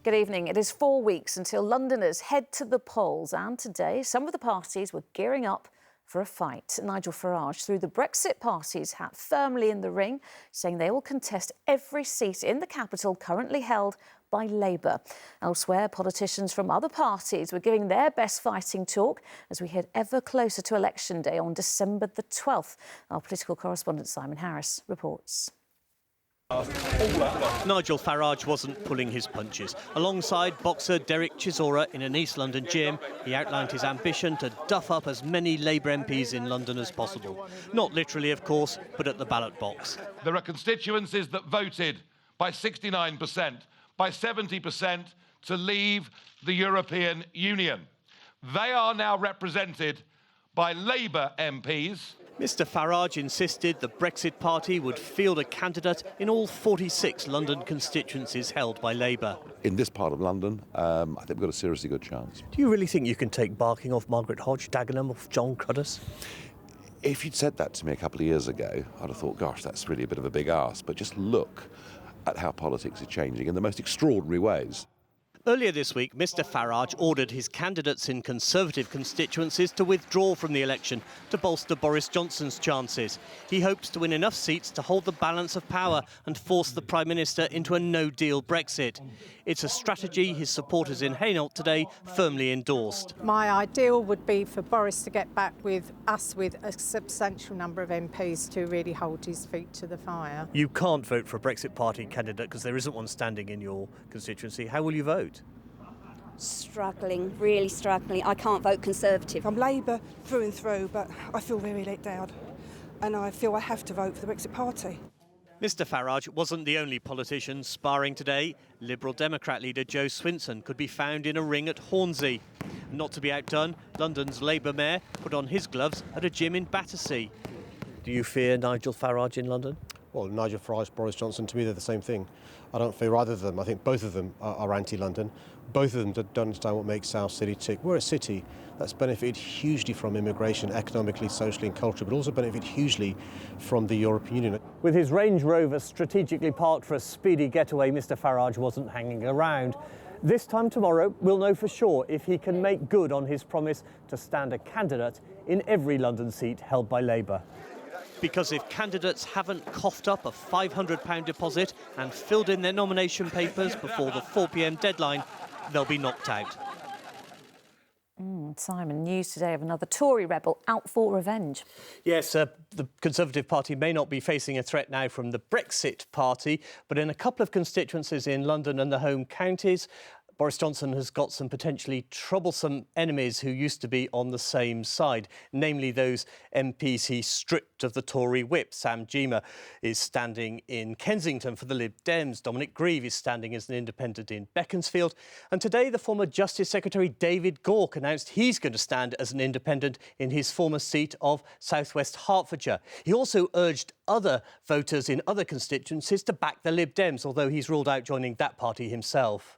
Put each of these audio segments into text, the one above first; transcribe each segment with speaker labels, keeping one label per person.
Speaker 1: Good evening. It is 4 weeks until Londoners head to the polls, and today some of the parties were gearing up for a fight. Nigel Farage threw the Brexit party's hat firmly in the ring, saying they will contest every seat in the capital currently held by Labour. Elsewhere, politicians from other parties were giving their best fighting talk as we head ever closer to election day on December the 12th. Our political correspondent Simon Harris reports.
Speaker 2: Nigel Farage wasn't pulling his punches. Alongside boxer Derek Chisora in an East London gym, he outlined his ambition to duff up as many Labour MPs in London as possible. Not literally, of course, but at the ballot box.
Speaker 3: There are constituencies that voted by 69%, by 70% to leave the European Union. They are now represented by Labour MPs.
Speaker 2: Mr Farage insisted the Brexit party would field a candidate in all 46 London constituencies held by Labour.
Speaker 4: In this part of London, I think we've got a seriously good chance.
Speaker 2: Do you really think you can take Barking off Margaret Hodge, Dagenham off John Cruddas?
Speaker 4: If you'd said that to me a couple of years ago, I'd have thought, gosh, that's really a bit of a big ask. But just look at how politics are changing in the most extraordinary ways.
Speaker 2: Earlier this week, Mr Farage ordered his candidates in Conservative constituencies to withdraw from the election to bolster Boris Johnson's chances. He hopes to win enough seats to hold the balance of power and force the Prime Minister into a no-deal Brexit. It's a strategy his supporters in Hainault today firmly endorsed.
Speaker 5: My ideal would be for Boris to get back with us with a substantial number of MPs to really hold his feet to the fire.
Speaker 2: You can't vote for a Brexit party candidate because there isn't one standing in your constituency. How will you vote?
Speaker 6: Struggling, really struggling. I can't vote Conservative.
Speaker 7: I'm Labour through and through, but I feel very let down and I feel I have to vote for the Brexit Party.
Speaker 2: Mr Farage wasn't the only politician sparring today. Liberal Democrat leader Jo Swinson could be found in a ring at Hornsey. Not to be outdone, London's Labour mayor put on his gloves at a gym in Battersea. Do you fear Nigel Farage in London?
Speaker 8: Well, Nigel Farage, Boris Johnson, to me they're the same thing. I don't fear either of them. I think both of them are anti-London. Both of them don't understand what makes our city tick. We're a city that's benefited hugely from immigration, economically, socially and culturally, but also benefited hugely from the European Union.
Speaker 9: With his Range Rover strategically parked for a speedy getaway, Mr Farage wasn't hanging around. This time tomorrow, we'll know for sure if he can make good on his promise to stand a candidate in every London seat held by Labour.
Speaker 2: Because if candidates haven't coughed up a £500 deposit and filled in their nomination papers before the 4 p.m. deadline, they'll be knocked out.
Speaker 1: Simon, news today of another Tory rebel out for revenge.
Speaker 2: Yes, the Conservative Party may not be facing a threat now from the Brexit party, but in a couple of constituencies in London and the home counties, Boris Johnson has got some potentially troublesome enemies who used to be on the same side, namely those MPs he stripped of the Tory whip. Sam Gyimah is standing in Kensington for the Lib Dems. Dominic Grieve is standing as an independent in Beaconsfield. And today, the former Justice Secretary David Gauke announced he's going to stand as an independent in his former seat of South West Hertfordshire. He also urged other voters in other constituencies to back the Lib Dems, although he's ruled out joining that party himself.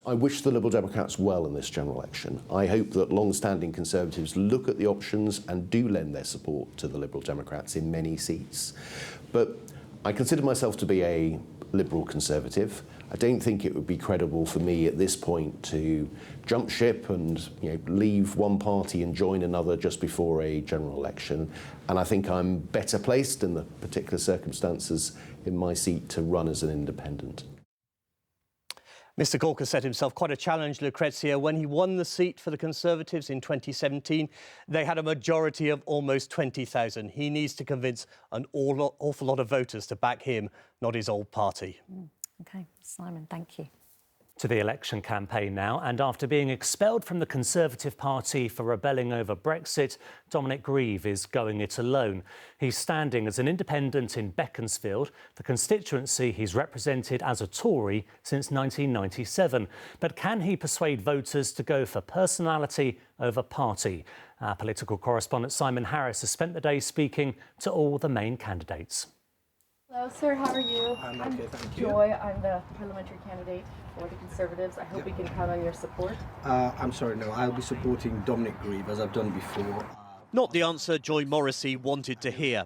Speaker 10: I wish the Liberal Democrats well in this general election. I hope that long-standing Conservatives look at the options and do lend their support to the Liberal Democrats in many seats. But I consider myself to be a Liberal Conservative. I don't think it would be credible for me at this point to jump ship and leave one party and join another just before a general election. And I think I'm better placed in the particular circumstances in my seat to run as an independent.
Speaker 2: Mr Gauke has set himself quite a challenge, Lucrezia. When he won the seat for the Conservatives in 2017, they had a majority of almost 20,000. He needs to convince an awful lot of voters to back him, not his old party.
Speaker 1: OK, Simon, thank you.
Speaker 11: To the election campaign now, and after being expelled from the Conservative Party for rebelling over Brexit, Dominic Grieve is going it alone. He's standing as an independent in Beaconsfield, the constituency he's represented as a Tory since 1997. But can he persuade voters to go for personality over party? Our political correspondent Simon Harris has spent the day speaking to all the main candidates.
Speaker 12: Hello, sir. How are you?
Speaker 13: I'm okay, thank you.
Speaker 12: Joy. I'm the parliamentary candidate for the Conservatives. I hope we can count on your support.
Speaker 13: I'm sorry, no. I'll be supporting Dominic Grieve, as I've done before.
Speaker 2: Not the answer Joy Morrissey wanted to hear.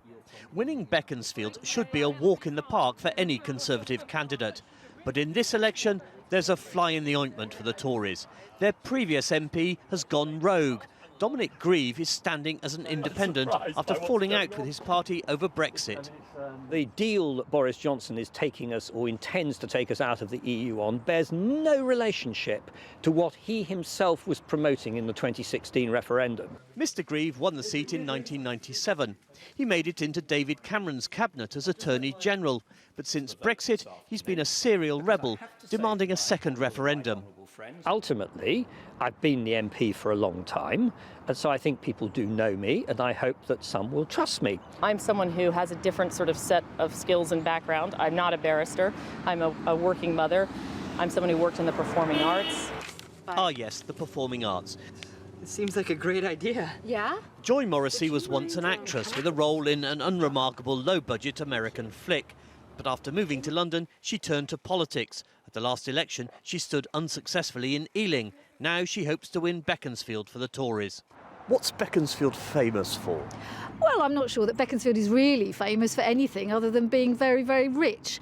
Speaker 2: Winning Beaconsfield should be a walk in the park for any Conservative candidate. But in this election, there's a fly in the ointment for the Tories. Their previous MP has gone rogue. Dominic Grieve is standing as an independent after falling out with his party over Brexit.
Speaker 14: The deal that Boris Johnson is taking us, or intends to take us out of the EU on, bears no relationship to what he himself was promoting in the 2016 referendum.
Speaker 2: Mr Grieve won the seat in 1997. He made it into David Cameron's cabinet as Attorney General. But since Brexit, he's been a serial rebel, demanding a second referendum.
Speaker 14: Ultimately, I've been the MP for a long time, and so I think people do know me, and I hope that some will trust me.
Speaker 12: I'm someone who has a different sort of set of skills and background. I'm not a barrister. I'm a working mother. I'm someone who worked in the performing arts.
Speaker 2: Ah yes, the performing arts.
Speaker 15: It seems like a great idea.
Speaker 12: Yeah?
Speaker 2: Joy Morrissey was once an actress with a role in an unremarkable low-budget American flick. But after moving to London, she turned to politics. At the last election, she stood unsuccessfully in Ealing. Now she hopes to win Beaconsfield for the Tories. What's Beaconsfield famous for?
Speaker 16: Well, I'm not sure that Beaconsfield is really famous for anything other than being very, very rich.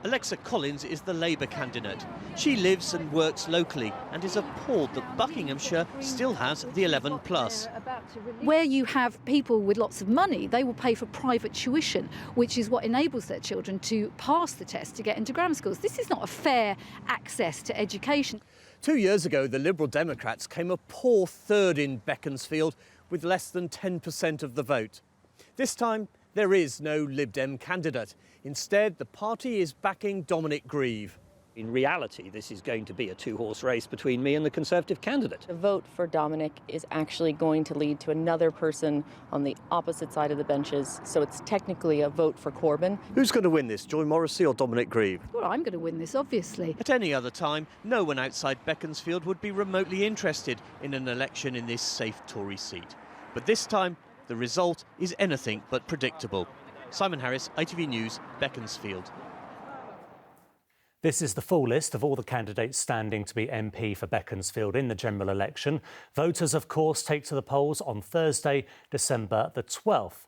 Speaker 2: Alexa Collins is the Labour candidate. She lives and works locally and is appalled that Buckinghamshire still has the 11 plus.
Speaker 16: Where you have people with lots of money, they will pay for private tuition, which is what enables their children to pass the test to get into grammar schools. This is not a fair access to education.
Speaker 2: 2 years ago, the Liberal Democrats came a poor third in Beaconsfield with less than 10% of the vote. This time, there is no Lib Dem candidate. Instead, the party is backing Dominic Grieve.
Speaker 14: In reality, this is going to be a two-horse race between me and the Conservative candidate.
Speaker 12: The vote for Dominic is actually going to lead to another person on the opposite side of the benches, so it's technically a vote for Corbyn.
Speaker 2: Who's going to win this, Joy Morrissey or Dominic Grieve?
Speaker 16: Well, I'm going to win this, obviously.
Speaker 2: At any other time, no one outside Beaconsfield would be remotely interested in an election in this safe Tory seat. But this time, the result is anything but predictable. Simon Harris, ITV News, Beaconsfield.
Speaker 11: This is the full list of all the candidates standing to be MP for Beaconsfield in the general election. Voters, of course, take to the polls on Thursday, December the 12th.